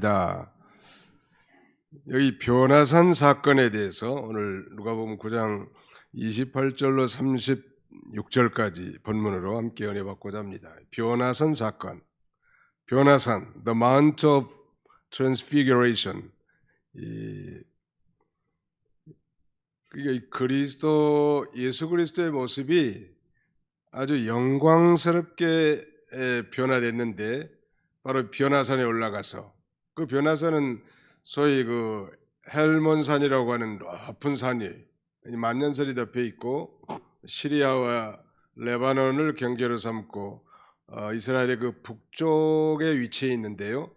다. 여기 변화산 사건에 대해서 오늘 누가복음 9장 28절로 36절까지 본문으로 함께 은혜 받고자 합니다. 변화산 사건, 변화산, the Mount of Transfiguration. 예수 그리스도의 모습이 아주 영광스럽게 변화됐는데, 바로 변화산에 올라가서, 그 변화산은 소위 그 헬몬산이라고 하는 높은 산이 만년설이 덮여 있고, 시리아와 레바논을 경계로 삼고 이스라엘의 그 북쪽에 위치해 있는데요.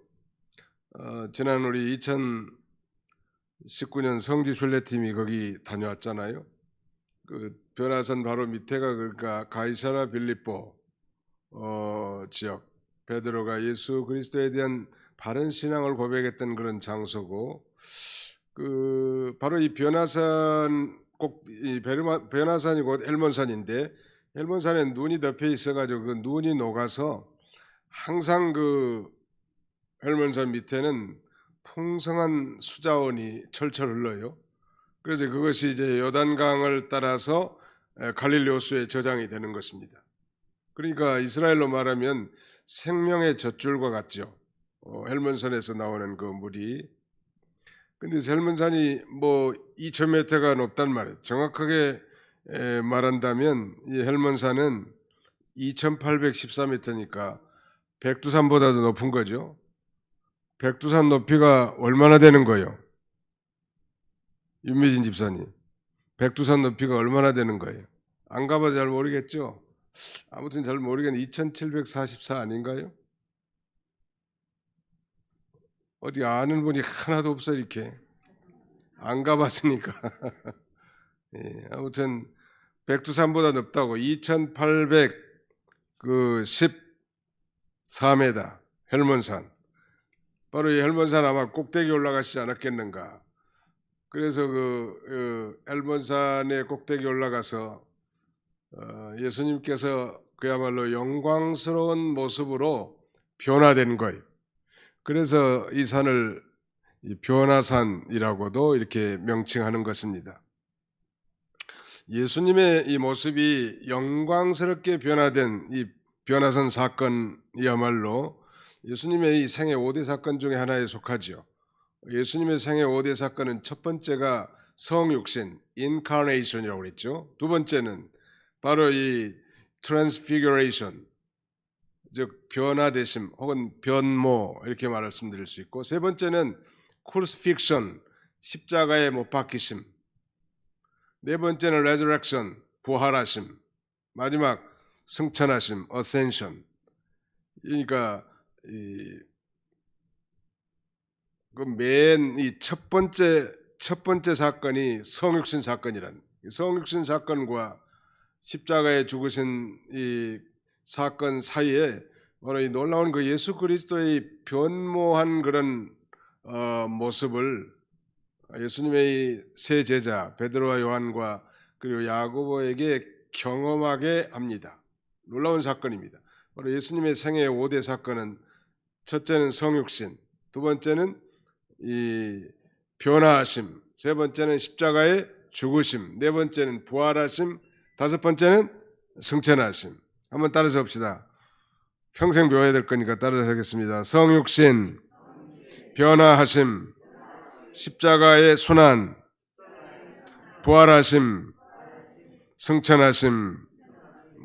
지난 우리 2019년 성지 순례팀이 거기 다녀왔잖아요. 그 변화산 바로 밑에가 그러니까 가이사라 빌립보 지역, 베드로가 예수 그리스도에 대한 바른 신앙을 고백했던 그런 장소고, 그 바로 이 변화산 변화산이 곧 헬몬산인데, 헬몬산에 눈이 덮여 있어가지고 그 눈이 녹아서 항상 그 헬몬산 밑에는 풍성한 수자원이 철철 흘러요. 그래서 그것이 이제 요단강을 따라서 갈릴리 호수에 저장이 되는 것입니다. 그러니까 이스라엘로 말하면 생명의 젖줄과 같죠. 헬몬산에서 나오는 그 물이. 근데 헬몬산이 뭐 2000m가 높단 말이에요. 정확하게 말한다면 이 헬몬산은 2814m니까 백두산보다도 높은 거죠. 백두산 높이가 얼마나 되는 거예요? 윤미진 집사님, 백두산 높이가 얼마나 되는 거예요? 안 가봐도 잘 모르겠죠? 아무튼 잘 모르겠는데 2744 아닌가요? 어디 아는 분이 하나도 없어, 이렇게. 안 가봤으니까. 예, 아무튼 백두산보다 높다고. 2814m 헬몬산. 바로 이 헬몬산 아마 꼭대기 올라가시지 않았겠는가. 그래서 그 헬몬산의 꼭대기 올라가서 예수님께서 그야말로 영광스러운 모습으로 변화된 거예요. 그래서 이 산을 변화산이라고도 이렇게 명칭하는 것입니다. 예수님의 이 모습이 영광스럽게 변화된 이 변화산 사건이야말로 예수님의 이 생애 5대 사건 중에 하나에 속하죠. 예수님의 생애 5대 사건은 첫 번째가 성육신, incarnation이라고 그랬죠. 두 번째는 바로 이 transfiguration, 즉 변화되심 혹은 변모, 이렇게 말씀드릴 수 있고, 세 번째는 crucifixion, 십자가에 못 박히심, 네 번째는 resurrection, 부활하심, 마지막 승천하심, ascension. 그러니까 맨 이 첫 번째 사건이 성육신 사건이란, 성육신 사건과 십자가에 죽으신 이 사건 사이에 바로 이 놀라운 그 예수 그리스도의 변모한 그런 모습을 예수님의 세 제자 베드로와 요한과 그리고 야고보에게 경험하게 합니다. 놀라운 사건입니다. 바로 예수님의 생애의 5대 사건은, 첫째는 성육신, 두 번째는 이 변화하심, 세 번째는 십자가의 죽으심, 네 번째는 부활하심, 다섯 번째는 승천하심. 한번 따라서 합시다. 평생 배워야 될 거니까 따라서 하겠습니다. 성육신, 변화하심, 십자가의 순환, 부활하심, 승천하심.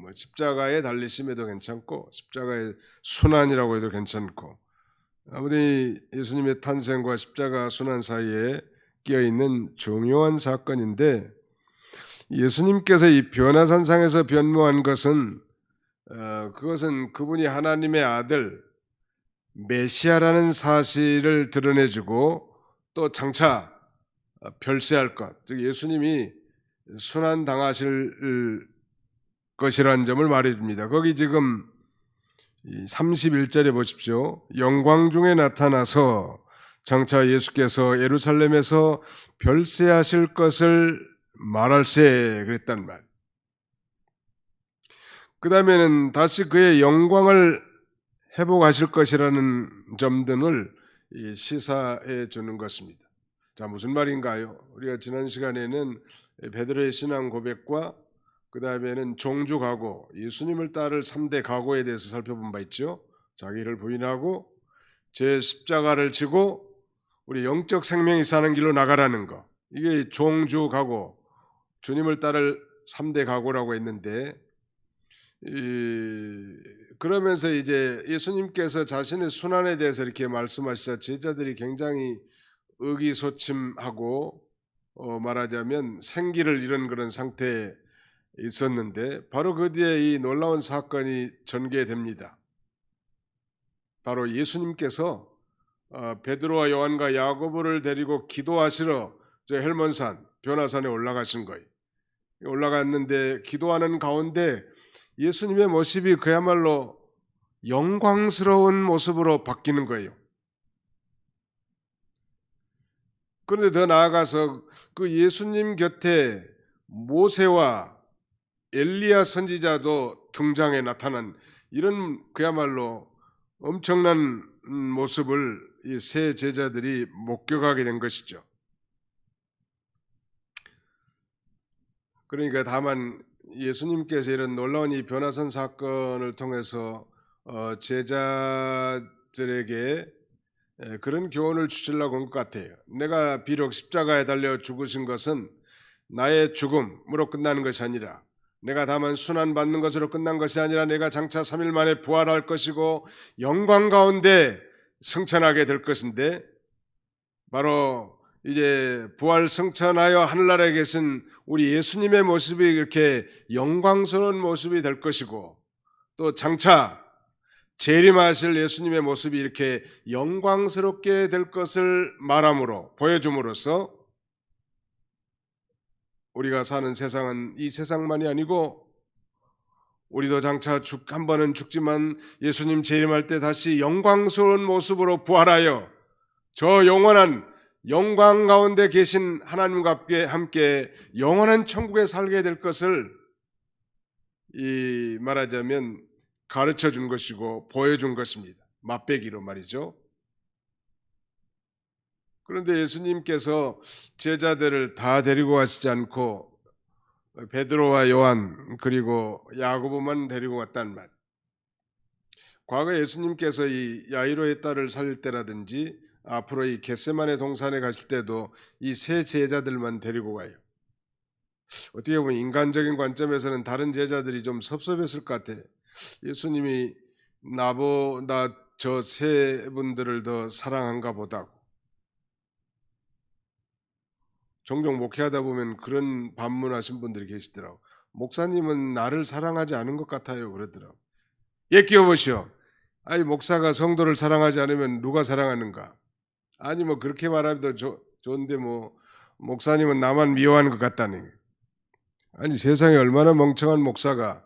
뭐 십자가에 달리심에도 괜찮고 십자가의 순환이라고 해도 괜찮고, 아무리 예수님의 탄생과 십자가 순환 사이에 끼어있는 중요한 사건인데, 예수님께서 이 변화산상에서 변모한 것은 그것은 그분이 하나님의 아들 메시아라는 사실을 드러내주고, 또 장차 별세할 것, 즉 예수님이 순환당하실 것이라는 점을 말해줍니다. 거기 지금 31절에 보십시오. 영광 중에 나타나서 장차 예수께서 예루살렘에서 별세하실 것을 말할세, 그랬단 말. 그 다음에는 다시 그의 영광을 회복하실 것이라는 점 등을 시사해 주는 것입니다. 자, 무슨 말인가요? 우리가 지난 시간에는 베드로의 신앙 고백과 그 다음에는 종주 각오, 예수님을 따를 3대 각오에 대해서 살펴본 바 있죠. 자기를 부인하고 제 십자가를 지고 우리 영적 생명이 사는 길로 나가라는 거. 이게 종주 각오, 주님을 따를 3대 각오라고 했는데, 그러면서 이제 예수님께서 자신의 순환에 대해서 이렇게 말씀하시자 제자들이 굉장히 의기소침하고 말하자면 생기를 잃은 그런 상태에 있었는데, 바로 그 뒤에 이 놀라운 사건이 전개됩니다. 바로 예수님께서 베드로와 요한과 야고보를 데리고 기도하시러 저 헬몬산 변화산에 올라가신 거예요. 올라갔는데 기도하는 가운데 예수님의 모습이 그야말로 영광스러운 모습으로 바뀌는 거예요. 그런데 더 나아가서 그 예수님 곁에 모세와 엘리야 선지자도 등장해 나타난 이런 그야말로 엄청난 모습을 이 세 제자들이 목격하게 된 것이죠. 그러니까 다만 예수님께서 이런 놀라운 이 변화산 사건을 통해서 제자들에게 그런 교훈을 주시려고 온 것 같아요. 내가 비록 십자가에 달려 죽으신 것은 나의 죽음으로 끝나는 것이 아니라, 내가 다만 순환받는 것으로 끝난 것이 아니라 내가 장차 3일 만에 부활할 것이고 영광 가운데 승천하게 될 것인데, 바로 이제 부활 승천하여 하늘나라에 계신 우리 예수님의 모습이 이렇게 영광스러운 모습이 될 것이고, 또 장차 재림하실 예수님의 모습이 이렇게 영광스럽게 될 것을 말함으로 보여줌으로써 우리가 사는 세상은 이 세상만이 아니고, 우리도 장차 한 번은 죽지만 예수님 재림할 때 다시 영광스러운 모습으로 부활하여 저 영원한 영광 가운데 계신 하나님과 함께 영원한 천국에 살게 될 것을 말하자면 가르쳐 준 것이고 보여준 것입니다. 맛배기로 말이죠. 그런데 예수님께서 제자들을 다 데리고 가시지 않고 베드로와 요한 그리고 야고보만 데리고 갔단 말. 과거 예수님께서 이 야이로의 딸을 살릴 때라든지 앞으로 이 겟세마네 동산에 가실 때도 이 세 제자들만 데리고 가요. 어떻게 보면 인간적인 관점에서는 다른 제자들이 좀 섭섭했을 것 같아요. 예수님이 나보다 저 세 분들을 더 사랑한가 보다고. 종종 목회하다 보면 그런 반문하신 분들이 계시더라고. 목사님은 나를 사랑하지 않은 것 같아요, 그러더라고. 끼워보시오. 아니, 목사가 성도를 사랑하지 않으면 누가 사랑하는가? 아니, 뭐 그렇게 말하면 좋은데 뭐 목사님은 나만 미워하는 것 같다니. 아니, 세상에 얼마나 멍청한 목사가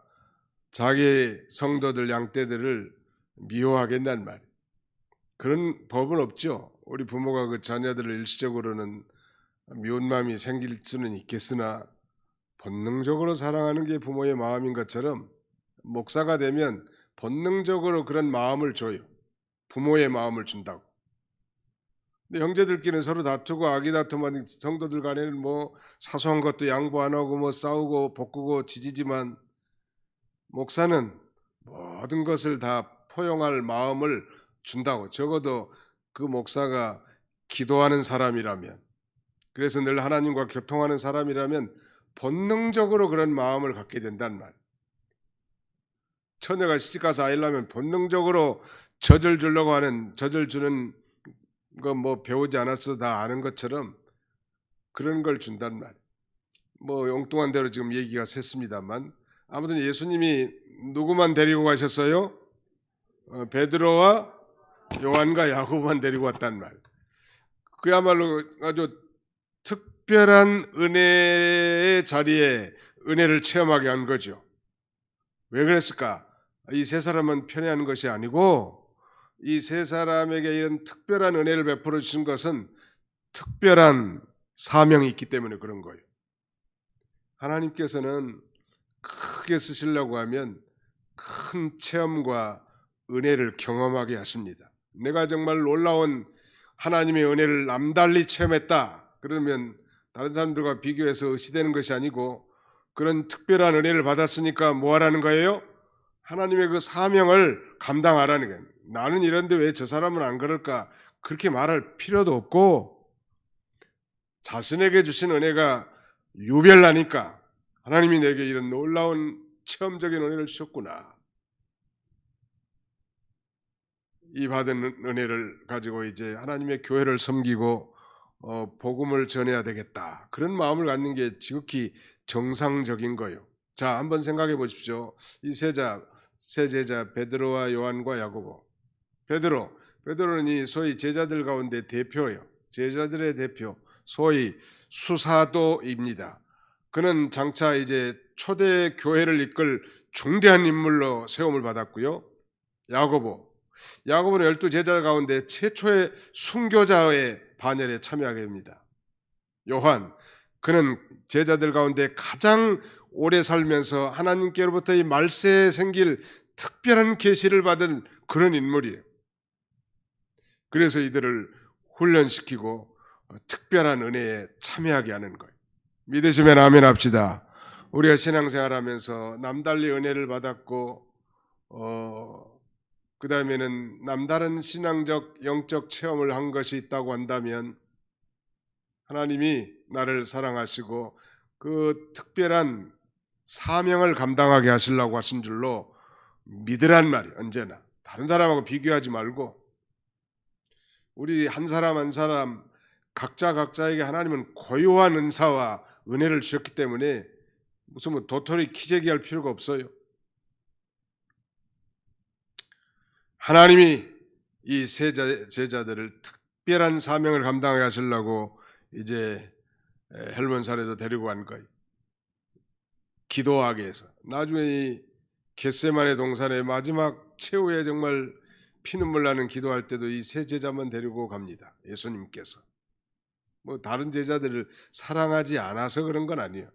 자기 성도들 양떼들을 미워하겠단 말이에요. 그런 법은 없죠. 우리 부모가 그 자녀들을 일시적으로는 미운 마음이 생길 수는 있겠으나 본능적으로 사랑하는 게 부모의 마음인 것처럼 목사가 되면 본능적으로 그런 마음을 줘요. 부모의 마음을 준다고. 근데 형제들끼리는 서로 다투고 아기다툼하는 성도들 간에는 뭐 사소한 것도 양보 안 하고 뭐 싸우고 볶고 지지지만, 목사는 모든 것을 다 포용할 마음을 준다고. 적어도 그 목사가 기도하는 사람이라면, 그래서 늘 하나님과 교통하는 사람이라면 본능적으로 그런 마음을 갖게 된단 말. 처녀가 시집가서 아이를 낳으면 본능적으로 젖을 주려고 하는, 젖을 주는 거 뭐 배우지 않았어도 다 아는 것처럼 그런 걸 준단 말. 뭐 엉뚱한 대로 지금 얘기가 샜습니다만, 아무튼 예수님이 누구만 데리고 가셨어요? 베드로와 요한과 야고보만 데리고 왔단 말. 그야말로 아주 특별한 은혜의 자리에 은혜를 체험하게 한 거죠. 왜 그랬을까? 이 세 사람은 편애하는 것이 아니고, 이 세 사람에게 이런 특별한 은혜를 베풀어 주신 것은 특별한 사명이 있기 때문에 그런 거예요. 하나님께서는 크게 쓰시려고 하면 큰 체험과 은혜를 경험하게 하십니다. 내가 정말 놀라운 하나님의 은혜를 남달리 체험했다. 그러면 다른 사람들과 비교해서 의시되는 것이 아니고 그런 특별한 은혜를 받았으니까 뭐 하라는 거예요? 하나님의 그 사명을 감당하라는 거예요. 나는 이런데 왜 저 사람은 안 그럴까? 그렇게 말할 필요도 없고 자신에게 주신 은혜가 유별나니까 하나님이 내게 이런 놀라운 체험적인 은혜를 주셨구나. 이 받은 은혜를 가지고 이제 하나님의 교회를 섬기고 복음을 전해야 되겠다. 그런 마음을 갖는 게 지극히 정상적인 거예요. 자, 한번 생각해 보십시오. 이 세 제자 베드로와 요한과 야고보. 베드로는 이 소위 제자들 가운데 대표예요. 제자들의 대표, 소위 수사도입니다. 그는 장차 이제 초대 교회를 이끌 중대한 인물로 세움을 받았고요. 야고보는 12제자 가운데 최초의 순교자의 반열에 참여하게 됩니다. 그는 제자들 가운데 가장 오래 살면서 하나님께로부터 이 말세에 생길 특별한 계시를 받은 그런 인물이에요. 그래서 이들을 훈련시키고 특별한 은혜에 참여하게 하는 거예요. 믿으시면 아멘 합시다. 우리가 신앙생활하면서 남달리 은혜를 받았고 그 다음에는 남다른 신앙적 영적 체험을 한 것이 있다고 한다면 하나님이 나를 사랑하시고 그 특별한 사명을 감당하게 하시려고 하신 줄로 믿으란 말이에요. 언제나 다른 사람하고 비교하지 말고 우리 한 사람 한 사람 각자에게 하나님은 고유한 은사와 은혜를 주셨기 때문에 무슨 뭐 도토리 키재기할 필요가 없어요. 하나님이 이 제자들을 특별한 사명을 감당하게 하시려고 이제 헬몬산에도 데리고 간 거예요. 기도하게 해서. 나중에 이 겟세마네 동산의 마지막 최후에 정말 피눈물 나는 기도할 때도 이 세 제자만 데리고 갑니다. 예수님께서. 뭐 다른 제자들을 사랑하지 않아서 그런 건 아니에요.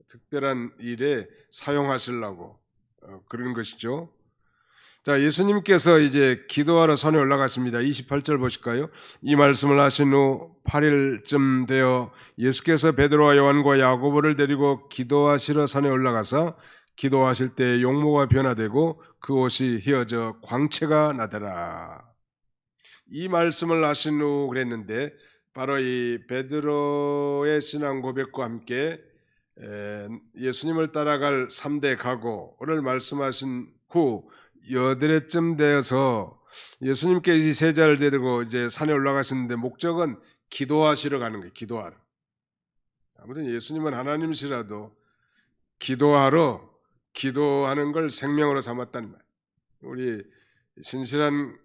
특별한 일에 사용하시려고 그런 것이죠. 자, 예수님께서 이제 기도하러 산에 올라갔습니다. 28절 보실까요? 이 말씀을 하신 후 8일쯤 되어 예수께서 베드로와 요한과 야고보를 데리고 기도하시러 산에 올라가서 기도하실 때 용모가 변화되고 그 옷이 휘어져 광채가 나더라. 이 말씀을 하신 후 그랬는데 바로 이 베드로의 신앙 고백과 함께 예수님을 따라갈 3대 각오를 말씀하신 후 여드레쯤 되어서 예수님께 이 세자를 데리고 이제 산에 올라가시는데 목적은 기도하시러 가는 거예요. 기도하러. 아무튼 예수님은 하나님이시라도 기도하는 걸 생명으로 삼았단 말이에요. 우리 신실한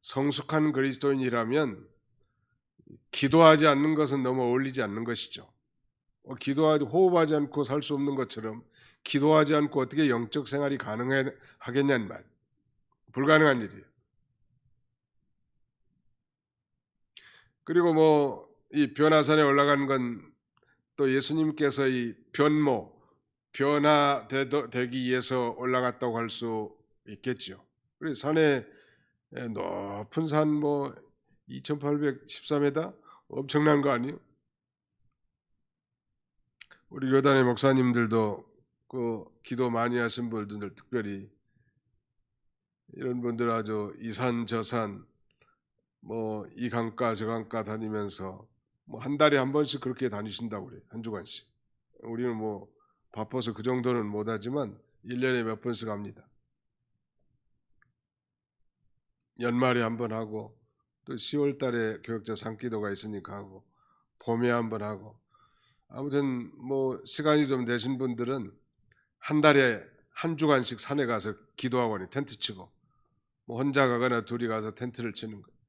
성숙한 그리스도인이라면 기도하지 않는 것은 너무 어울리지 않는 것이죠. 기도하지 호흡하지 않고 살 수 없는 것처럼 기도하지 않고 어떻게 영적 생활이 가능하겠냐는 말. 불가능한 일이에요. 그리고 뭐 이 변화산에 올라간 건 또 예수님께서 이 변화되기 위해서 올라갔다고 할 수 있겠죠. 그래서 산에 높은 산 뭐 2814m 엄청난 거 아니에요? 우리 교단의 목사님들도 그 기도 많이 하신 분들 특별히 이런 분들 아주 이 산 저 산 뭐 이 강가 저 강가 다니면서 뭐 한 달에 한 번씩 그렇게 다니신다고 그래요. 한 주간씩. 우리는 뭐 바빠서 그 정도는 못하지만 1년에 몇 번씩 합니다. 연말에 한 번 하고 또 10월 달에 교역자 산기도가 있으니까 하고 봄에 한 번 하고 아무튼 뭐 시간이 좀 되신 분들은 한 달에 한 주간씩 산에 가서 기도하고 텐트 치고 뭐 혼자 가거나 둘이 가서 텐트를 치는 거예요.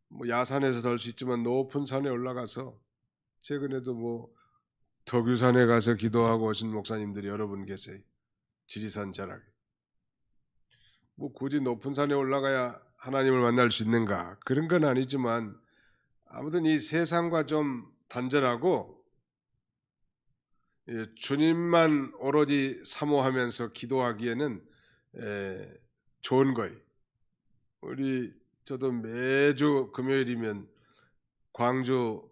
뭐 야산에서도 할 수 있지만 높은 산에 올라가서 최근에도 뭐 덕유산에 가서 기도하고 오신 목사님들이 여러 분 계세요. 지리산 자락에. 뭐 굳이 높은 산에 올라가야 하나님을 만날 수 있는가? 그런 건 아니지만 아무튼 이 세상과 좀 단절하고 주님만 오로지 사모하면서 기도하기에는 좋은 거예요. 우리 저도 매주 금요일이면 광주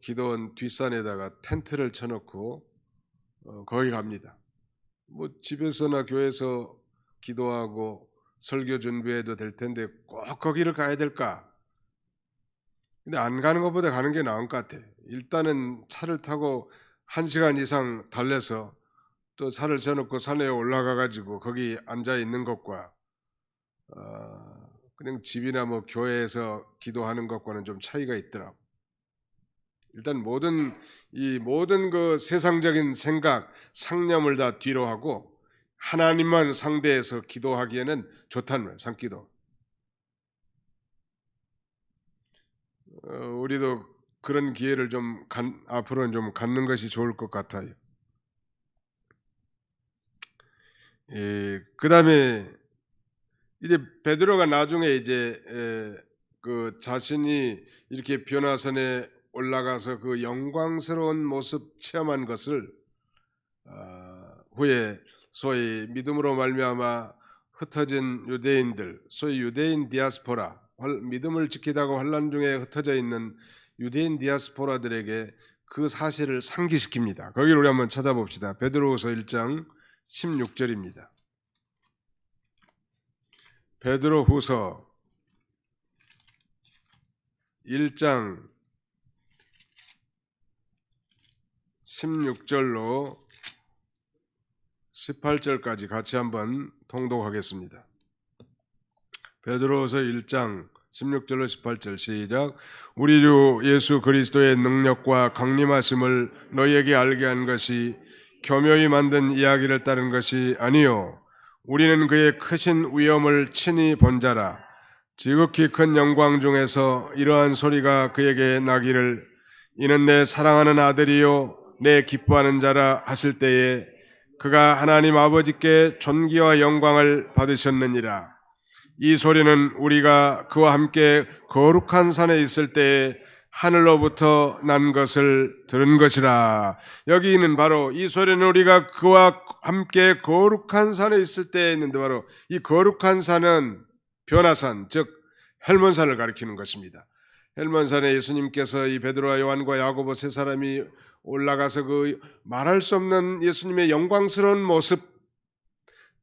기도원 뒷산에다가 텐트를 쳐놓고 거기 갑니다. 뭐 집에서나 교회에서 기도하고 설교 준비해도 될 텐데 꼭 거기를 가야 될까? 근데 안 가는 것보다 가는 게 나은 것 같아. 일단은 차를 타고 1시간 이상 달래서 또 차를 세워놓고 산에 올라가 가지고 거기 앉아 있는 것과 그냥 집이나 뭐 교회에서 기도하는 것과는 좀 차이가 있더라고. 일단 모든 그 세상적인 생각, 상념을 다 뒤로 하고 하나님만 상대해서 기도하기에는 좋다는 거예요. 산기도. 우리도 그런 기회를 좀 앞으로는 좀 갖는 것이 좋을 것 같아요. 그 다음에 이제 베드로가 나중에 이제 그 자신이 이렇게 변화선에 올라가서 그 영광스러운 모습 체험한 것을 후에 소위 믿음으로 말미암아 흩어진 유대인들, 소위 유대인 디아스포라, 믿음을 지키다가 환난 중에 흩어져 있는 유대인 디아스포라들에게 그 사실을 상기시킵니다. 거기를 우리 한번 찾아봅시다. 베드로후서 1장 16절입니다. 베드로후서 1장 16절로 18절까지 같이 한번 통독하겠습니다. 베드로후서 1장 16절로 18절 시작. 우리 주 예수 그리스도의 능력과 강림하심을 너희에게 알게 한 것이 교묘히 만든 이야기를 따른 것이 아니요 우리는 그의 크신 위엄을 친히 본 자라. 지극히 큰 영광 중에서 이러한 소리가 그에게 나기를 이는 내 사랑하는 아들이요 내 기뻐하는 자라 하실 때에 그가 하나님 아버지께 존귀와 영광을 받으셨느니라. 이 소리는 우리가 그와 함께 거룩한 산에 있을 때에 하늘로부터 난 것을 들은 것이라. 여기는 바로 이 소리는 우리가 그와 함께 거룩한 산에 있을 때에 있는데 바로 이 거룩한 산은 변화산, 즉 헬몬산을 가리키는 것입니다. 헬몬산에 예수님께서 이 베드로와 요한과 야고보 세 사람이 올라가서 그 말할 수 없는 예수님의 영광스러운 모습,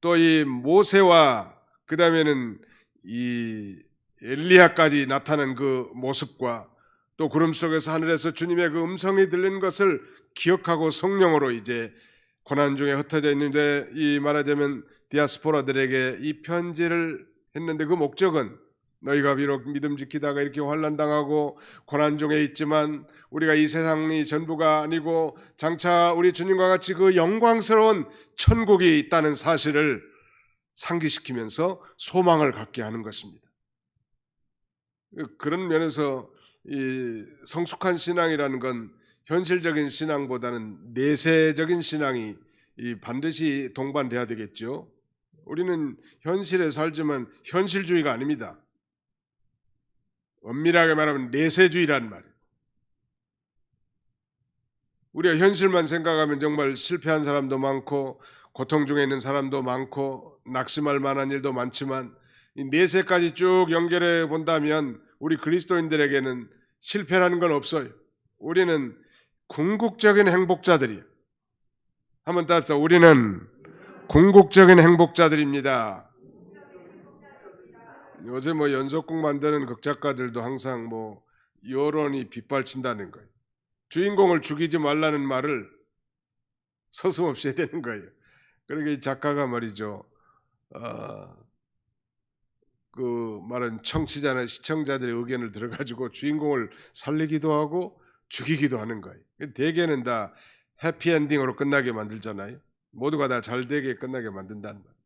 또 이 모세와 그 다음에는 이 엘리야까지 나타난 그 모습과 또 구름 속에서 하늘에서 주님의 그 음성이 들리는 것을 기억하고 성령으로 이제 고난 중에 흩어져 있는데 이 말하자면 디아스포라들에게 이 편지를 했는데 그 목적은 너희가 비록 믿음 지키다가 이렇게 환난당하고 고난 중에 있지만 우리가 이 세상이 전부가 아니고 장차 우리 주님과 같이 그 영광스러운 천국이 있다는 사실을 상기시키면서 소망을 갖게 하는 것입니다. 그런 면에서 이 성숙한 신앙이라는 건 현실적인 신앙보다는 내세적인 신앙이 반드시 동반돼야 되겠죠. 우리는 현실에 살지만 현실주의가 아닙니다. 엄밀하게 말하면 내세주의란 말이에요. 우리가 현실만 생각하면 정말 실패한 사람도 많고 고통 중에 있는 사람도 많고 낙심할 만한 일도 많지만 이 내세까지 쭉 연결해 본다면 우리 그리스도인들에게는 실패라는 건 없어요. 우리는 궁극적인 행복자들이에요. 한번 따라합시다. 우리는 궁극적인 행복자들입니다. 요새 뭐 연속극 만드는 극작가들도 항상 뭐 여론이 빗발친다는 거예요. 주인공을 죽이지 말라는 말을 서슴없이 해야 되는 거예요. 그러니까 이 작가가 말이죠. 그 말은 청취자나 시청자들의 의견을 들어가지고 주인공을 살리기도 하고 죽이기도 하는 거예요. 대개는 다 해피엔딩으로 끝나게 만들잖아요. 모두가 다 잘되게 끝나게 만든다는 거예요.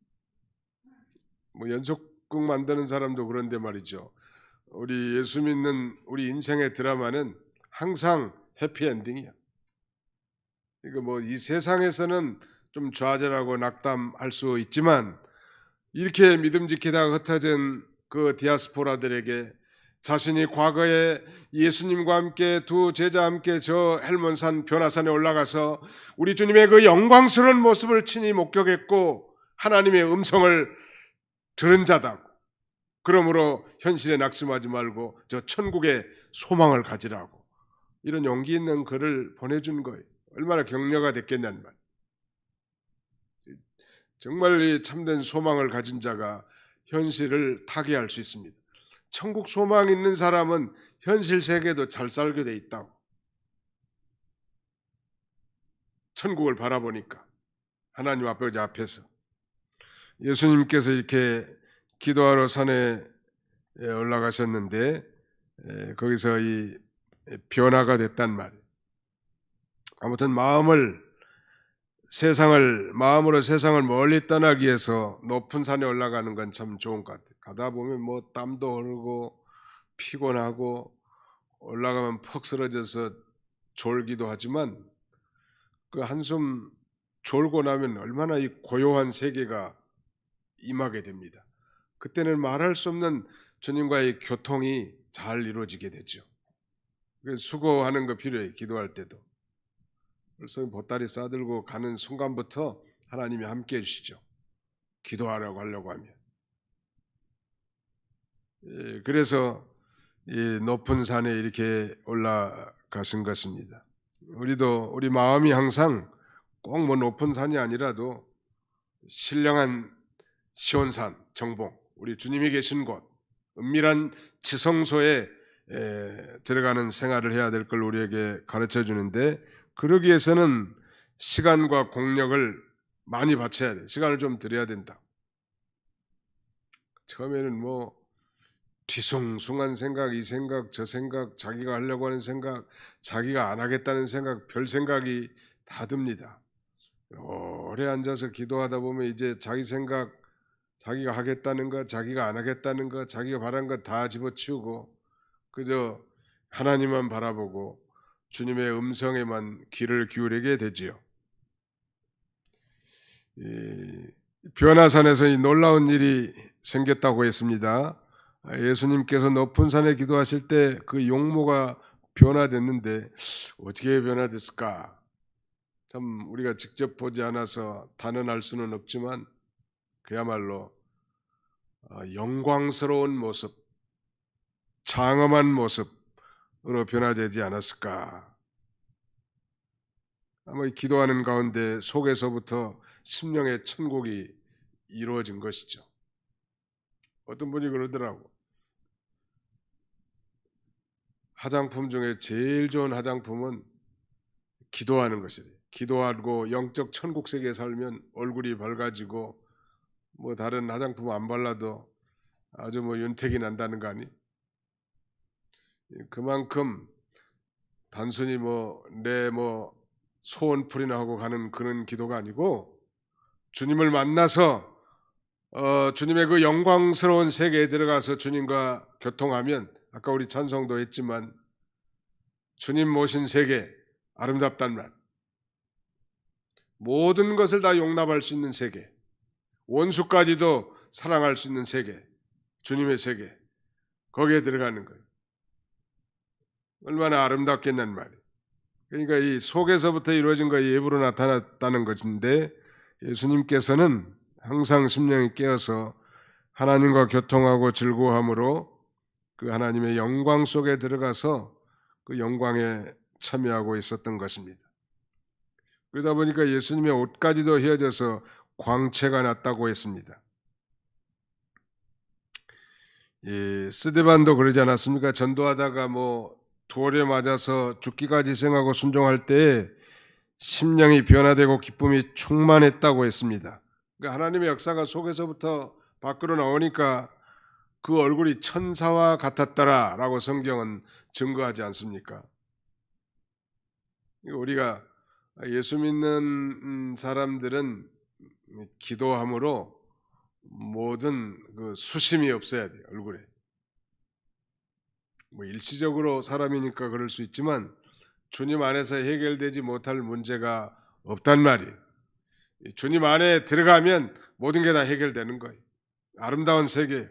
뭐 연속극 만드는 사람도 그런데 말이죠. 우리 예수 믿는 우리 인생의 드라마는 항상 해피엔딩이야. 이거 뭐 이 세상에서는 좀 좌절하고 낙담할 수 있지만 이렇게 믿음 지키다가 흩어진 그 디아스포라들에게 자신이 과거에 예수님과 함께 두 제자와 함께 저 헬몬산 변화산에 올라가서 우리 주님의 그 영광스러운 모습을 친히 목격했고 하나님의 음성을 들은 자다. 그러므로 현실에 낙심하지 말고 저 천국의 소망을 가지라고 이런 용기 있는 글을 보내준 거예요. 얼마나 격려가 됐겠냐는 말. 정말 이 참된 소망을 가진 자가 현실을 타개할 수 있습니다. 천국 소망 있는 사람은 현실 세계도 잘 살게 돼 있다고. 천국을 바라보니까 하나님 앞에서 예수님께서 이렇게 기도하러 산에 올라가셨는데 거기서 이 변화가 됐단 말이에요. 아무튼 마음으로 세상을 멀리 떠나기 위해서 높은 산에 올라가는 건 참 좋은 것 같아요. 가다 보면 뭐 땀도 흐르고 피곤하고 올라가면 퍽 쓰러져서 졸기도 하지만 그 한숨 졸고 나면 얼마나 이 고요한 세계가 임하게 됩니다. 그때는 말할 수 없는 주님과의 교통이 잘 이루어지게 되죠. 그래서 수고하는 거 필요해요. 기도할 때도. 그래서 보따리 싸들고 가는 순간부터 하나님이 함께 해주시죠. 기도하려고 하려고 하면. 그래서 이 높은 산에 이렇게 올라가신 것입니다. 우리 마음이 항상 꼭 뭐 높은 산이 아니라도 신령한 시온산, 정봉, 우리 주님이 계신 곳, 은밀한 지성소에 들어가는 생활을 해야 될 걸 우리에게 가르쳐 주는데 그러기 위해서는 시간과 공력을 많이 바쳐야 돼. 시간을 좀 들여야 된다. 처음에는 뭐 뒤숭숭한 생각, 이 생각, 저 생각, 자기가 하려고 하는 생각, 자기가 안 하겠다는 생각, 별 생각이 다 듭니다. 오래 앉아서 기도하다 보면 이제 자기 생각, 자기가 하겠다는 것, 자기가 안 하겠다는 것, 자기가 바란 것 다 집어치우고 그저 하나님만 바라보고 주님의 음성에만 귀를 기울이게 되지요. 변화산에서 이 놀라운 일이 생겼다고 했습니다. 예수님께서 높은 산에 기도하실 때 그 용모가 변화됐는데 어떻게 변화됐을까? 참 우리가 직접 보지 않아서 단언할 수는 없지만 그야말로 영광스러운 모습, 장엄한 모습으로 변화되지 않았을까? 아마 기도하는 가운데 속에서부터 심령의 천국이 이루어진 것이죠. 어떤 분이 그러더라고. 화장품 중에 제일 좋은 화장품은 기도하는 것이래. 기도하고 영적 천국 세계에 살면 얼굴이 밝아지고 뭐 다른 화장품 안 발라도 아주 뭐 윤택이 난다는 거 아니? 그만큼 단순히 내 소원풀이나 하고 가는 그런 기도가 아니고 주님을 만나서 주님의 그 영광스러운 세계에 들어가서 주님과 교통하면 아까 우리 찬송도 했지만 주님 모신 세계 아름답단 말. 모든 것을 다 용납할 수 있는 세계. 원수까지도 사랑할 수 있는 세계. 주님의 세계. 거기에 들어가는 거예요. 얼마나 아름답겠냐는 말이에요. 그러니까 이 속에서부터 이루어진 것이 예부로 나타났다는 것인데 예수님께서는 항상 심령이 깨어서 하나님과 교통하고 즐거워함으로 그 하나님의 영광 속에 들어가서 그 영광에 참여하고 있었던 것입니다. 그러다 보니까 예수님의 옷까지도 휘어져서 광채가 났다고 했습니다. 스데반도 그러지 않았습니까? 전도하다가 돌에 맞아서 죽기까지 생하고 순종할 때 심령이 변화되고 기쁨이 충만했다고 했습니다. 그러니까 하나님의 역사가 속에서부터 밖으로 나오니까 그 얼굴이 천사와 같았더라라고 성경은 증거하지 않습니까? 우리가 예수 믿는 사람들은 기도함으로 모든 그 수심이 없어야 돼요. 얼굴에. 일시적으로 사람이니까 그럴 수 있지만 주님 안에서 해결되지 못할 문제가 없단 말이에요. 주님 안에 들어가면 모든 게 다 해결되는 거예요. 아름다운 세계.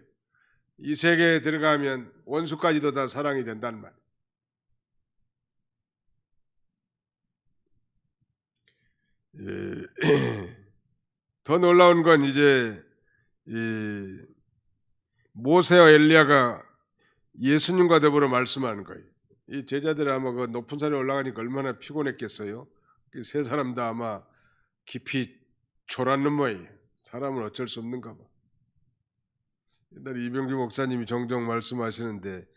이 세계에 들어가면 원수까지도 다 사랑이 된다는 말이에요. 더 놀라운 건 이제 모세와 엘리야가 예수님과 더불어 말씀하는 거예요. 이 제자들이 아마 그 높은 산에 올라가니까 얼마나 피곤했겠어요. 그 세 사람 다 아마 깊이 졸았는 모양이에요. 사람은 어쩔 수 없는가 봐. 옛날에 이병규 목사님이 종종 말씀하시는데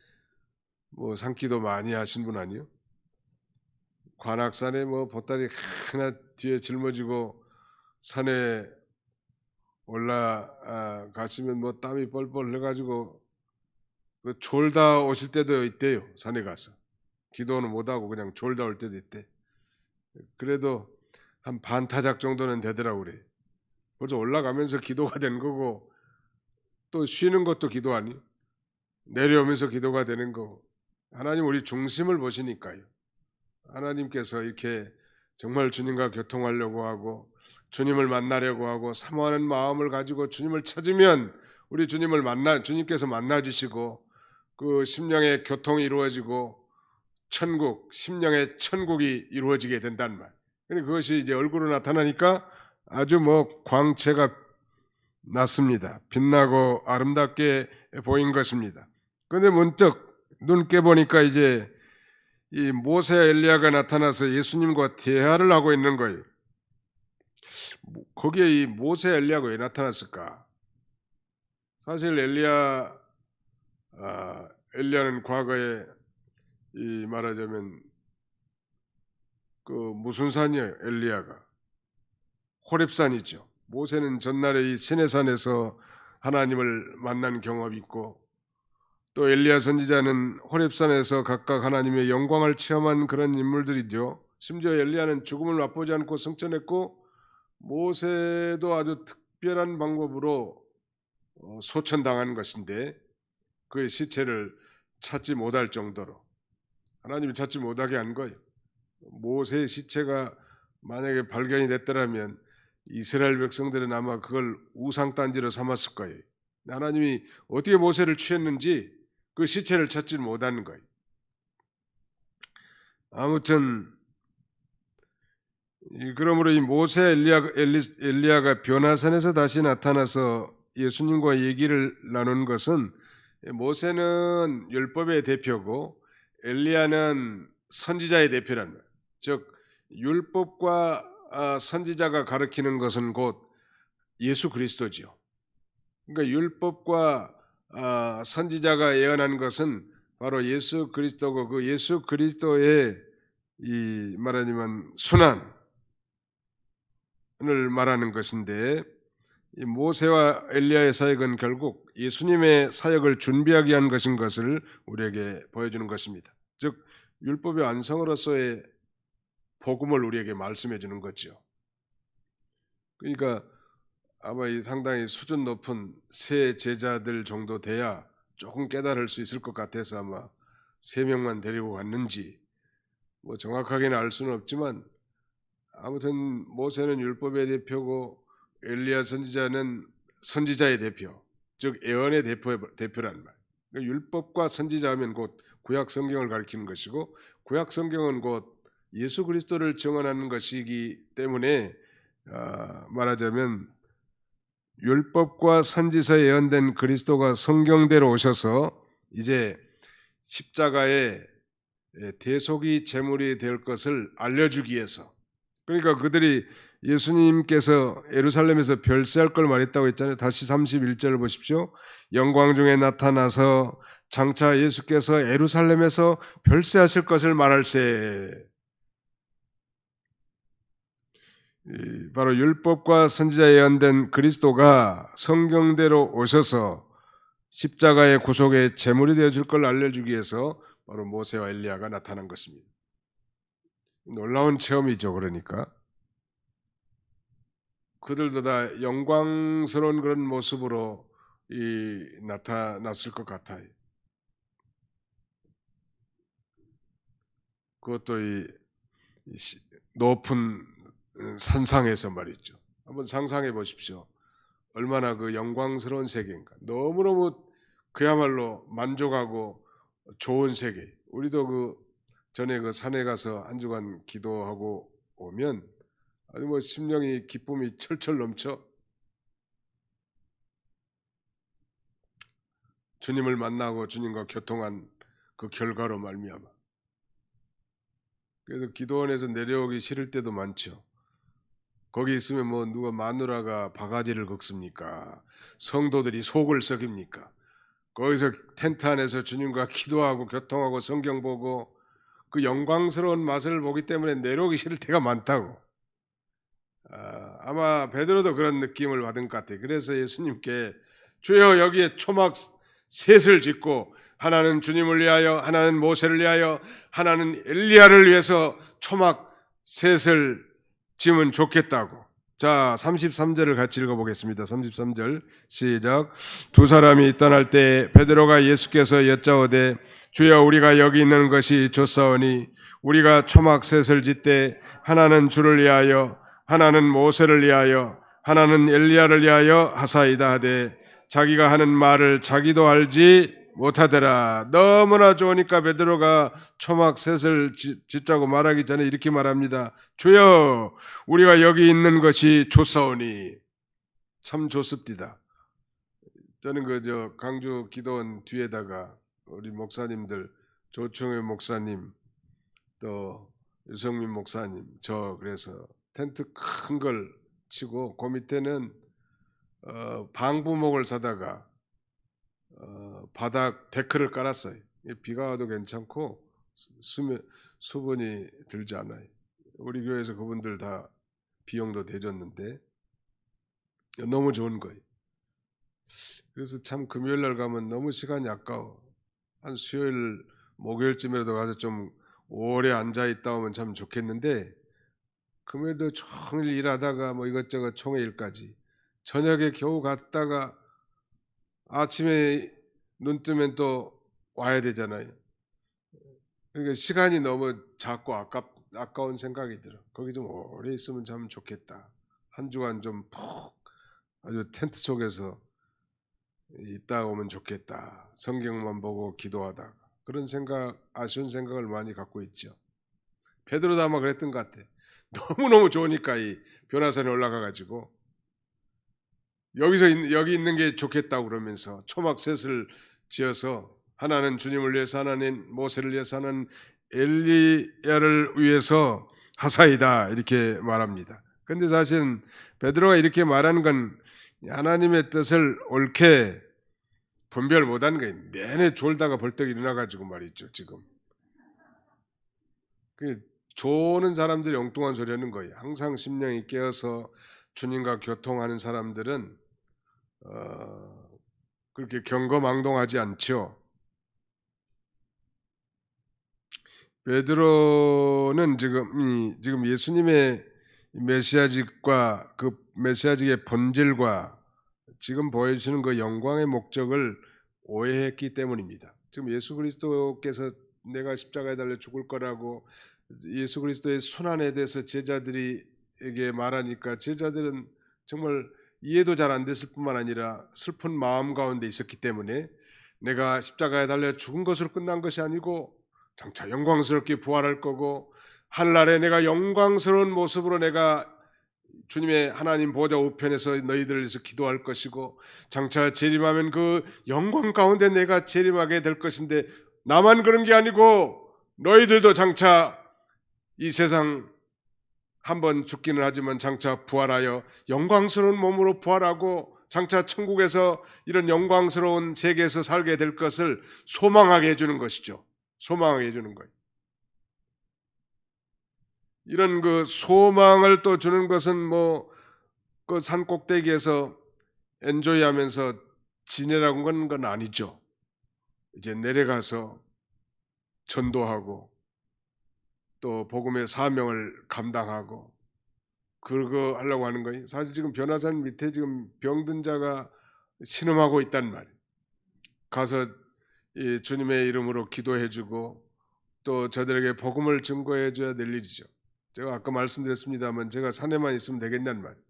뭐 산기도 많이 하신 분 아니요? 관악산에 뭐 보따리 하나 뒤에 짊어지고 산에 올라가시면 뭐 땀이 뻘뻘 흘러가지고 그 졸다 오실 때도 있대요. 산에 가서 기도는 못하고 그냥 졸다 올 때도 있대. 그래도 한 반타작 정도는 되더라고 그래. 벌써 올라가면서 기도가 된 거고 또 쉬는 것도 기도 아니? 내려오면서 기도가 되는 거고. 하나님 우리 중심을 보시니까요. 하나님께서 이렇게 정말 주님과 교통하려고 하고 주님을 만나려고 하고 사모하는 마음을 가지고 주님을 찾으면 우리 주님께서 만나 주시고 그 심령의 교통이 이루어지고 심령의 천국이 이루어지게 된단 말. 그것이 이제 얼굴로 나타나니까 아주 뭐 광채가 났습니다. 빛나고 아름답게 보인 것입니다. 그런데 문득 눈 깨보니까 이제 이 모세와 엘리야가 나타나서 예수님과 대화를 하고 있는 거예요. 거기에 이 모세 엘리야가 왜 나타났을까? 사실 엘리야는 과거에 이 말하자면 그 무슨 산이에요? 엘리야가 호렙산이죠. 모세는 전날에 이 시내산에서 하나님을 만난 경험이 있고 또 엘리야 선지자는 호렙산에서 각각 하나님의 영광을 체험한 그런 인물들이죠. 심지어 엘리야는 죽음을 맛보지 않고 승천했고 모세도 아주 특별한 방법으로 소천당한 것인데 그의 시체를 찾지 못할 정도로 하나님이 찾지 못하게 한 거예요. 모세의 시체가 만약에 발견이 됐더라면 이스라엘 백성들은 아마 그걸 우상단지로 삼았을 거예요. 하나님이 어떻게 모세를 취했는지 그 시체를 찾지 못하는 거예요. 아무튼 그러므로 이 모세 엘리야가 변화산에서 다시 나타나서 예수님과 얘기를 나눈 것은 모세는 율법의 대표고 엘리야는 선지자의 대표란 말이에요. 즉 율법과 선지자가 가리키는 것은 곧 예수 그리스도죠. 그러니까 율법과 선지자가 예언한 것은 바로 예수 그리스도고 그 예수 그리스도의 이 말하자면 순환을 말하는 것인데 이 모세와 엘리야의 사역은 결국 예수님의 사역을 준비하기 위한 것인 것을 우리에게 보여주는 것입니다. 즉 율법의 완성으로서의 복음을 우리에게 말씀해 주는 거죠. 그러니까 아마 상당히 수준 높은 새 제자들 정도 돼야 조금 깨달을 수 있을 것 같아서 아마 3명만 데리고 갔는지 뭐 정확하게는 알 수는 없지만 아무튼 모세는 율법의 대표고 엘리야 선지자는 선지자의 대표, 즉 예언의 대표란 말. 그러니까 율법과 선지자하면 곧 구약 성경을 가리키는 것이고 구약 성경은 곧 예수 그리스도를 증언하는 것이기 때문에 말하자면 율법과 선지서에 예언된 그리스도가 성경대로 오셔서 이제 십자가의 대속이 제물이 될 것을 알려주기 위해서 그러니까 그들이 예수님께서 예루살렘에서 별세할 걸 말했다고 했잖아요. 다시 31절을 보십시오. 영광 중에 나타나서 장차 예수께서 예루살렘에서 별세하실 것을 말할세. 바로 율법과 선지자에 예언된 그리스도가 성경대로 오셔서 십자가의 구속의 제물이 되어줄 걸 알려주기 위해서 바로 모세와 엘리야가 나타난 것입니다. 놀라운 체험이죠. 그러니까 그들도 다 영광스러운 그런 모습으로 나타났을 것 같아요. 그것도 이 높은 산상에서 말이죠. 한번 상상해 보십시오. 얼마나 그 영광스러운 세계인가. 너무너무 그야말로 만족하고 좋은 세계. 우리도 그 전에 그 산에 가서 한 주간 기도하고 오면 아주 뭐 심령이 기쁨이 철철 넘쳐. 주님을 만나고 주님과 교통한 그 결과로 말미암아. 그래서 기도원에서 내려오기 싫을 때도 많죠. 거기 있으면 뭐 누가 마누라가 바가지를 긁습니까? 성도들이 속을 썩입니까? 거기서 텐트 안에서 주님과 기도하고 교통하고 성경 보고 그 영광스러운 맛을 보기 때문에 내려오기 싫을 때가 많다고. 아마 베드로도 그런 느낌을 받은 것 같아요. 그래서 예수님께 주여 여기에 초막 셋을 짓고 하나는 주님을 위하여, 하나는 모세를 위하여, 하나는 엘리야를 위해서 초막 셋을 지면 좋겠다고. 자, 33절을 같이 읽어보겠습니다. 33절 시작. 두 사람이 떠날 때 베드로가 예수께서 여짜오되 주여 우리가 여기 있는 것이 좋사오니 우리가 초막 셋을 짓되 하나는 주를 위하여, 하나는 모세를 위하여, 하나는 엘리야를 위하여 하사이다 하되 자기가 하는 말을 자기도 알지 못하더라. 너무나 좋으니까 베드로가 초막 셋을 짓자고 말하기 전에 이렇게 말합니다. 주여 우리가 여기 있는 것이 좋사오니. 참 좋습니다. 저는 그저 강주 기도원 뒤에다가 우리 목사님들 조충회 목사님 또 유성민 목사님 저 그래서 텐트 큰 걸 치고 그 밑에는 방부목을 사다가 바닥 데크를 깔았어요. 비가 와도 괜찮고 수분이 들지 않아요. 우리 교회에서 그분들 다 비용도 대줬는데 너무 좋은 거예요. 그래서 참 금요일 날 가면 너무 시간이 아까워. 한 수요일 목요일쯤이라도 가서 좀 오래 앉아 있다 오면 참 좋겠는데 금요일도 종일 일하다가 뭐 이것저것 총회 일까지 저녁에 겨우 갔다가 아침에 눈 뜨면 또 와야 되잖아요. 그러니까 시간이 너무 작고 아까운 생각이 들어. 거기 좀 오래 있으면 참 좋겠다. 한 주간 좀 푹 아주 텐트 속에서 있다 오면 좋겠다. 성경만 보고 기도하다가 그런 생각, 아쉬운 생각을 많이 갖고 있죠. 베드로도 아마 그랬던 것 같아. 너무너무 좋으니까 이 변화산에 올라가가지고 여기 있는 게 좋겠다고 그러면서 초막 셋을 지어서 하나는 주님을 위해서, 하나는 모세를 위해서, 하나는 엘리야를 위해서 하사이다 이렇게 말합니다. 그런데 사실은 베드로가 이렇게 말하는 건 하나님의 뜻을 옳게 분별 못하는 거예요. 내내 졸다가 벌떡 일어나가지고 말이죠. 지금 조는 사람들이 엉뚱한 소리 하는 거예요. 항상 심령이 깨어서 주님과 교통하는 사람들은 그렇게 경거망동하지 않죠. 베드로는 지금 예수님의 메시아직과 그 메시아직의 본질과 지금 보여주시는 그 영광의 목적을 오해했기 때문입니다. 지금 예수 그리스도께서 내가 십자가에 달려 죽을 거라고 예수 그리스도의 순환에 대해서 제자들에게 말하니까 제자들은 정말 이해도 잘 안 됐을 뿐만 아니라 슬픈 마음 가운데 있었기 때문에 내가 십자가에 달려 죽은 것으로 끝난 것이 아니고 장차 영광스럽게 부활할 거고 하늘나라에 내가 영광스러운 모습으로 내가 주님의 하나님 보좌 우편에서 너희들을 위해서 기도할 것이고 장차 재림하면 그 영광 가운데 내가 재림하게 될 것인데 나만 그런 게 아니고 너희들도 장차 이 세상 한번 죽기는 하지만 장차 부활하여 영광스러운 몸으로 부활하고 장차 천국에서 이런 영광스러운 세계에서 살게 될 것을 소망하게 해주는 것이죠. 소망하게 해주는 거예요. 이런 그 소망을 또 주는 것은 뭐 그 산 꼭대기에서 엔조이하면서 지내라고 하는 건 아니죠. 이제 내려가서 전도하고 또 복음의 사명을 감당하고 그거 하려고 하는 거예요. 사실 지금 변화산 밑에 지금 병든 자가 신음하고 있단 말이에요. 가서 이 주님의 이름으로 기도해주고 또 저들에게 복음을 증거해줘야 될 일이죠. 제가 아까 말씀드렸습니다만 제가 산에만 있으면 되겠냔 말이에요.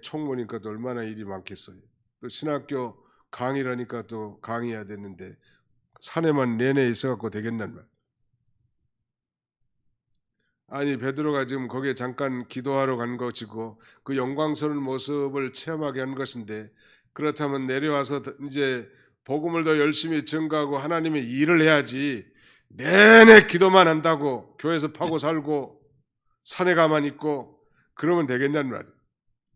총무니까 또 얼마나 일이 많겠어요. 또 신학교 강의라니까 또 강의해야 되는데 산에만 내내 있어갖고 되겠냔 말이에요. 아니 베드로가 지금 거기에 잠깐 기도하러 간 것이고 그 영광스러운 모습을 체험하게 한 것인데 그렇다면 내려와서 이제 복음을 더 열심히 전가하고 하나님의 일을 해야지 내내 기도만 한다고 교회에서 파고 살고 산에 가만 있고 그러면 되겠냐는 말이에요.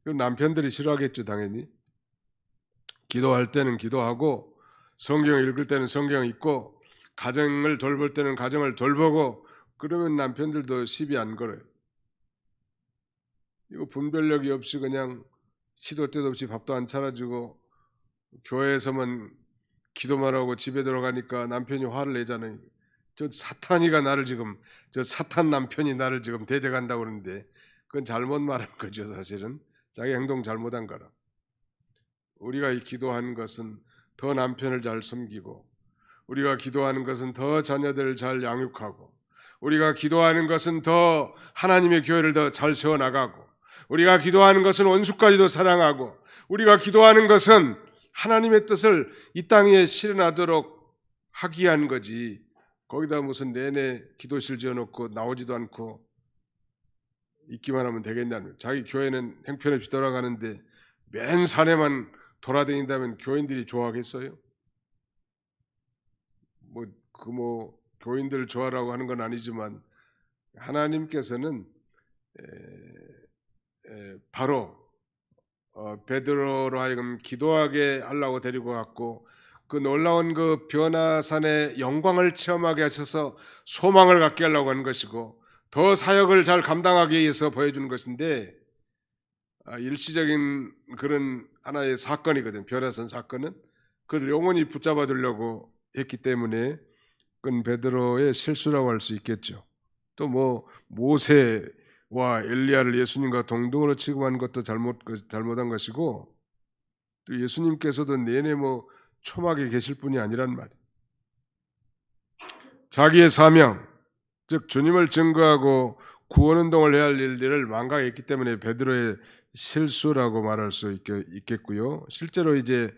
그럼 남편들이 싫어하겠죠, 당연히. 기도할 때는 기도하고 성경 읽을 때는 성경 읽고 가정을 돌볼 때는 가정을 돌보고 그러면 남편들도 시비 안 걸어요. 이거 분별력이 없이 그냥 시도 때도 없이 밥도 안 차려주고 교회에서만 기도만 하고 집에 들어가니까 남편이 화를 내잖아요. 저 사탄이가 나를 지금, 저 사탄 남편이 나를 지금 대적한다고 그러는데 그건 잘못 말한 거죠, 사실은. 자기 행동 잘못한 거라. 우리가 이 기도하는 것은 더 남편을 잘 섬기고, 우리가 기도하는 것은 더 자녀들을 잘 양육하고, 우리가 기도하는 것은 더 하나님의 교회를 더 잘 세워나가고, 우리가 기도하는 것은 원수까지도 사랑하고, 우리가 기도하는 것은 하나님의 뜻을 이 땅에 실현하도록 하기 위한 거지. 거기다 무슨 내내 기도실 지어놓고 나오지도 않고 있기만 하면 되겠냐는. 자기 교회는 형편없이 돌아가는데 맨 산에만 돌아다닌다면 교인들이 좋아하겠어요? 교인들 좋아라고 하는 건 아니지만 하나님께서는 바로 베드로로 하여금 기도하게 하려고 데리고 갔고 그 놀라운 그 변화산의 영광을 체험하게 하셔서 소망을 갖게 하려고 하는 것이고 더 사역을 잘 감당하기 위해서 보여주는 것인데 일시적인 그런 하나의 사건이거든. 변화산 사건은 그걸 영원히 붙잡아 두려고 했기 때문에 그건 베드로의 실수라고 할 수 있겠죠. 또 모세와 엘리야를 예수님과 동등으로 취급한 것도 잘못한 것이고 또 예수님께서도 내내 초막에 계실 분이 아니란 말이에요. 자기의 사명, 즉 주님을 증거하고 구원운동을 해야 할 일들을 망각했기 때문에 베드로의 실수라고 말할 수 있겠고요. 실제로 이제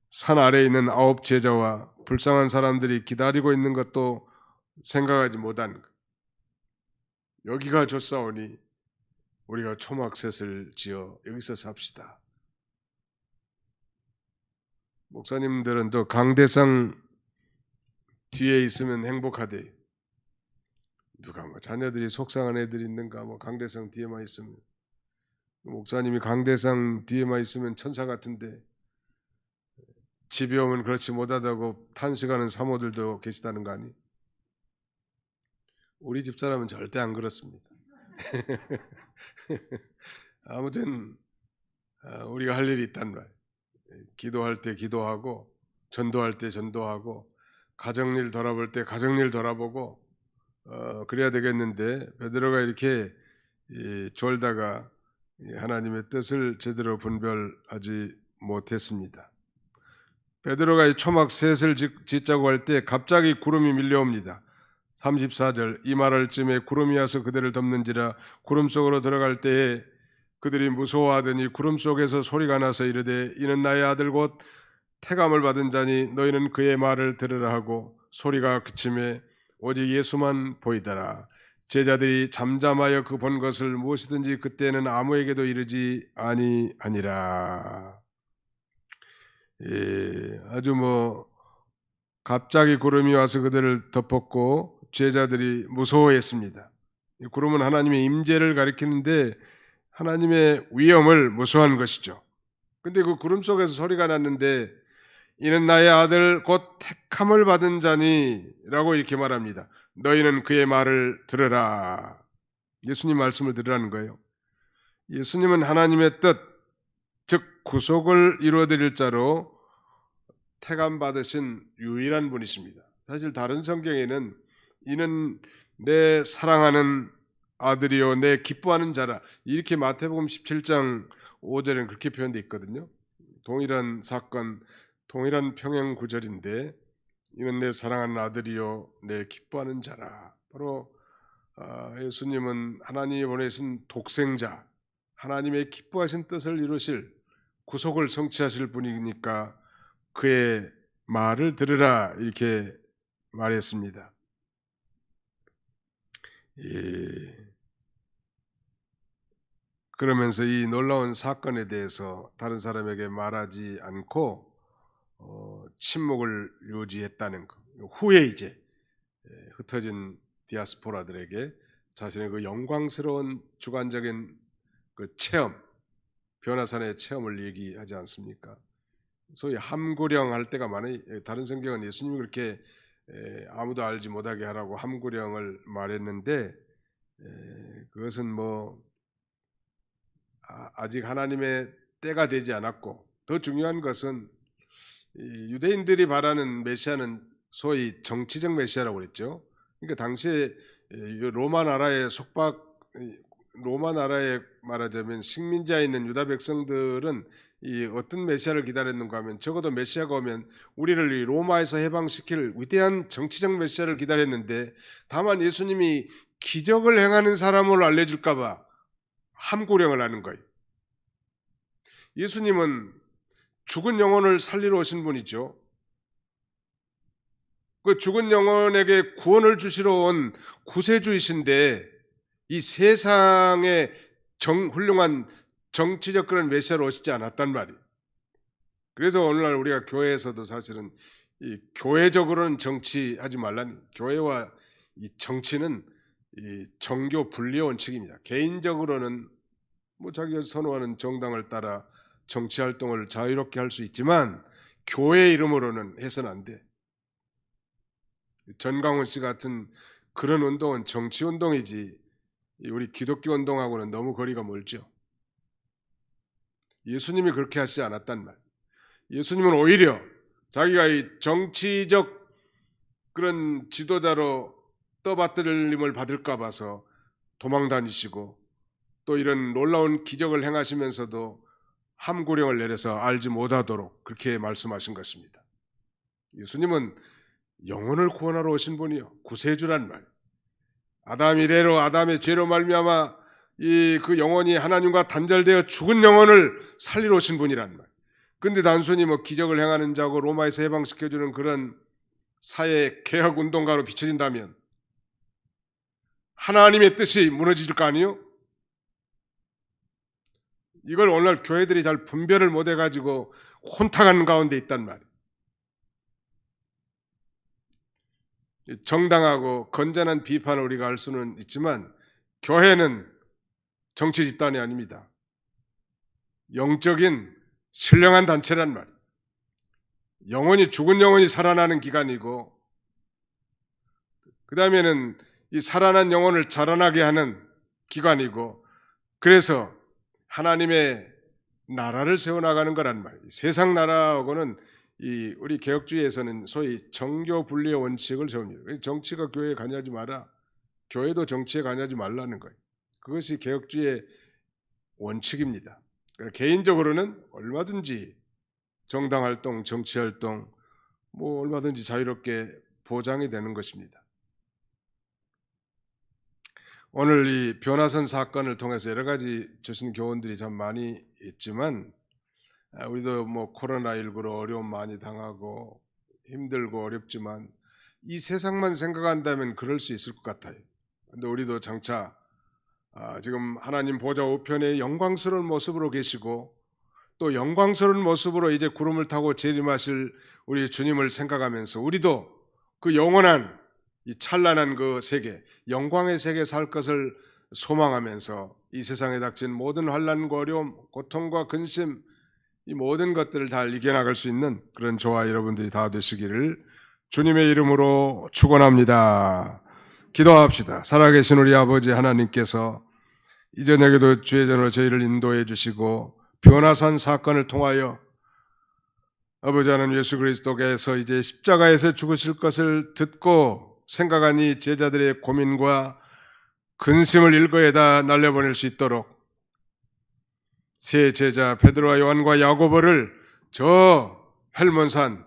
산 아래에 있는 9 제자와 불쌍한 사람들이 기다리고 있는 것도 생각하지 못한 것. 여기가 좋사오니 우리가 초막셋을 지어 여기서 삽시다. 목사님들은 또 강대상 뒤에 있으면 행복하대. 누가 자녀들이 속상한 애들이 있는가 강대상 뒤에만 있으면. 목사님이 강대상 뒤에만 있으면 천사 같은데 집에 오면 그렇지 못하다고 탄식하는 사모들도 계시다는 거 아니? 우리 집사람은 절대 안 그렇습니다. 아무튼 우리가 할 일이 있단 말. 기도할 때 기도하고 전도할 때 전도하고 가정일 돌아볼 때 가정일 돌아보고 그래야 되겠는데 베드로가 이렇게 졸다가 하나님의 뜻을 제대로 분별하지 못했습니다. 베드로가 이 초막 셋을 짓자고 할 때 갑자기 구름이 밀려옵니다. 34절 이 말할 쯤에 구름이 와서 그들을 덮는지라 구름 속으로 들어갈 때에 그들이 무서워하더니 구름 속에서 소리가 나서 이르되 이는 나의 아들 곧 태감을 받은 자니 너희는 그의 말을 들으라 하고 소리가 그침에 오직 예수만 보이더라. 제자들이 잠잠하여 그 본 것을 무엇이든지 그때는 아무에게도 이르지 아니하니라. 아주 갑자기 구름이 와서 그들을 덮었고 제자들이 무서워했습니다. 이 구름은 하나님의 임재를 가리키는데 하나님의 위엄을 무서워한 것이죠. 근데 그 구름 속에서 소리가 났는데 이는 나의 아들 곧 택함을 받은 자니 라고 이렇게 말합니다. 너희는 그의 말을 들으라. 예수님 말씀을 들으라는 거예요. 예수님은 하나님의 뜻, 즉 구속을 이루어드릴 자로 택함 받으신 유일한 분이십니다. 사실 다른 성경에는 이는 내 사랑하는 아들이요 내 기뻐하는 자라 이렇게 마태복음 17장 5절에는 그렇게 표현되어 있거든요. 동일한 사건, 동일한 평행 구절인데 이는 내 사랑하는 아들이요 내 기뻐하는 자라. 바로 예수님은 하나님이 보내신 독생자, 하나님의 기뻐하신 뜻을 이루실 구속을 성취하실 분이니까 그의 말을 들으라 이렇게 말했습니다. 그러면서 이 놀라운 사건에 대해서 다른 사람에게 말하지 않고 침묵을 유지했다는 것. 후에 이제 흩어진 디아스포라들에게 자신의 그 영광스러운 주관적인 그 체험, 변화산의 체험을 얘기하지 않습니까? 소위 함구령 할 때가 많아요. 다른 성경은 예수님이 그렇게 아무도 알지 못하게 하라고 함구령을 말했는데, 그것은 뭐 아직 하나님의 때가 되지 않았고, 더 중요한 것은 유대인들이 바라는 메시아는 소위 정치적 메시아라고 그랬죠. 그러니까 당시에 로마 나라에 로마 나라에 말하자면 식민지에 있는 유다 백성들은 이 어떤 메시아를 기다렸는가 하면, 적어도 메시아가 오면 우리를 이 로마에서 해방시킬 위대한 정치적 메시아를 기다렸는데, 다만 예수님이 기적을 행하는 사람으로 알려질까 봐 함구령을 하는 거예요. 예수님은 죽은 영혼을 살리러 오신 분이죠. 그 죽은 영혼에게 구원을 주시러 온 구세주이신데, 이 세상에 훌륭한 정치적 그런 메시아로 오시지 않았단 말이에요. 그래서 오늘날 우리가 교회에서도 사실은 이 교회적으로는 정치하지 말라니, 교회와 이 정치는 이 정교 분리의 원칙입니다. 개인적으로는 뭐 자기가 선호하는 정당을 따라 정치 활동을 자유롭게 할 수 있지만 교회 이름으로는 해서는 안 돼. 전광훈 씨 같은 그런 운동은 정치 운동이지 우리 기독교 운동하고는 너무 거리가 멀죠. 예수님이 그렇게 하시지 않았단 말. 예수님은 오히려 자기가 이 정치적 그런 지도자로 떠받들림을 받을까 봐서 도망 다니시고, 또 이런 놀라운 기적을 행하시면서도 함구령을 내려서 알지 못하도록 그렇게 말씀하신 것입니다. 예수님은 영혼을 구원하러 오신 분이요, 구세주란 말. 아담 이래로 아담의 죄로 말미암아 그 영혼이 하나님과 단절되어 죽은 영혼을 살리러 오신 분이란 말. 근데 단순히 뭐 기적을 행하는 자고 로마에서 해방시켜주는 그런 사회 개혁 운동가로 비춰진다면 하나님의 뜻이 무너질 거 아니에요? 이걸 오늘날 교회들이 잘 분별을 못 해가지고 혼탁한 가운데 있단 말이에요. 정당하고 건전한 비판을 우리가 할 수는 있지만 교회는 정치 집단이 아닙니다. 영적인 신령한 단체란 말이에요. 영혼이, 죽은 영혼이 살아나는 기관이고, 그 다음에는 이 살아난 영혼을 자라나게 하는 기관이고, 그래서 하나님의 나라를 세워나가는 거란 말이에요. 세상 나라하고는 우리 개혁주의에서는 소위 정교 분리의 원칙을 세웁니다. 정치가 교회에 관여하지 마라, 교회도 정치에 관여하지 말라는 거예요. 그것이 개혁주의의 원칙입니다. 그러니까 개인적으로는 얼마든지 정당활동, 정치활동 뭐 얼마든지 자유롭게 보장이 되는 것입니다. 오늘 이 변화선 사건을 통해서 여러 가지 주신 교훈들이 참 많이 있지만, 우리도 뭐 코로나19로 어려움 많이 당하고 힘들고 어렵지만 이 세상만 생각한다면 그럴 수 있을 것 같아요. 그런데 우리도 장차 지금 하나님 보좌 우편에 영광스러운 모습으로 계시고, 또 영광스러운 모습으로 이제 구름을 타고 재림하실 우리 주님을 생각하면서 우리도 그 영원한 이 찬란한 그 세계, 영광의 세계에 살 것을 소망하면서 이 세상에 닥친 모든 환난과 어려움, 고통과 근심, 이 모든 것들을 다 이겨나갈 수 있는 그런 저와 여러분들이 다 되시기를 주님의 이름으로 축원합니다. 기도합시다. 살아계신 우리 아버지 하나님께서 이 저녁에도 주의 전으로 저희를 인도해 주시고, 변화산 사건을 통하여 아버지 하나님 예수 그리스도께서 이제 십자가에서 죽으실 것을 듣고 생각하니 제자들의 고민과 근심을 일거에다 날려보낼 수 있도록 세 제자 베드로와 요한과 야고보를 저 헬몬산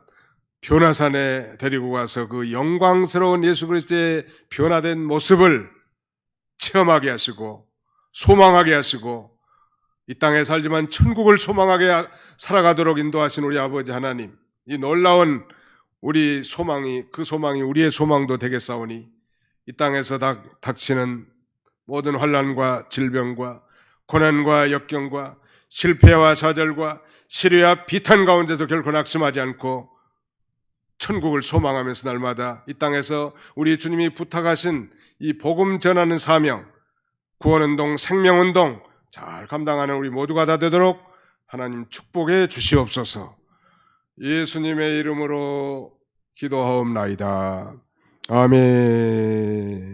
변화산에 데리고 가서 그 영광스러운 예수 그리스도의 변화된 모습을 체험하게 하시고 소망하게 하시고, 이 땅에 살지만 천국을 소망하게 살아가도록 인도하신 우리 아버지 하나님, 이 놀라운 우리 소망이, 그 소망이 우리의 소망도 되겠사오니 이 땅에서 닥치는 모든 환난과 질병과 고난과 역경과 실패와 좌절과 시련과 비탄 가운데도 결코 낙심하지 않고 천국을 소망하면서 날마다 이 땅에서 우리 주님이 부탁하신 이 복음 전하는 사명, 구원운동, 생명운동 잘 감당하는 우리 모두가 다 되도록 하나님 축복해 주시옵소서. 예수님의 이름으로 기도하옵나이다. 아멘.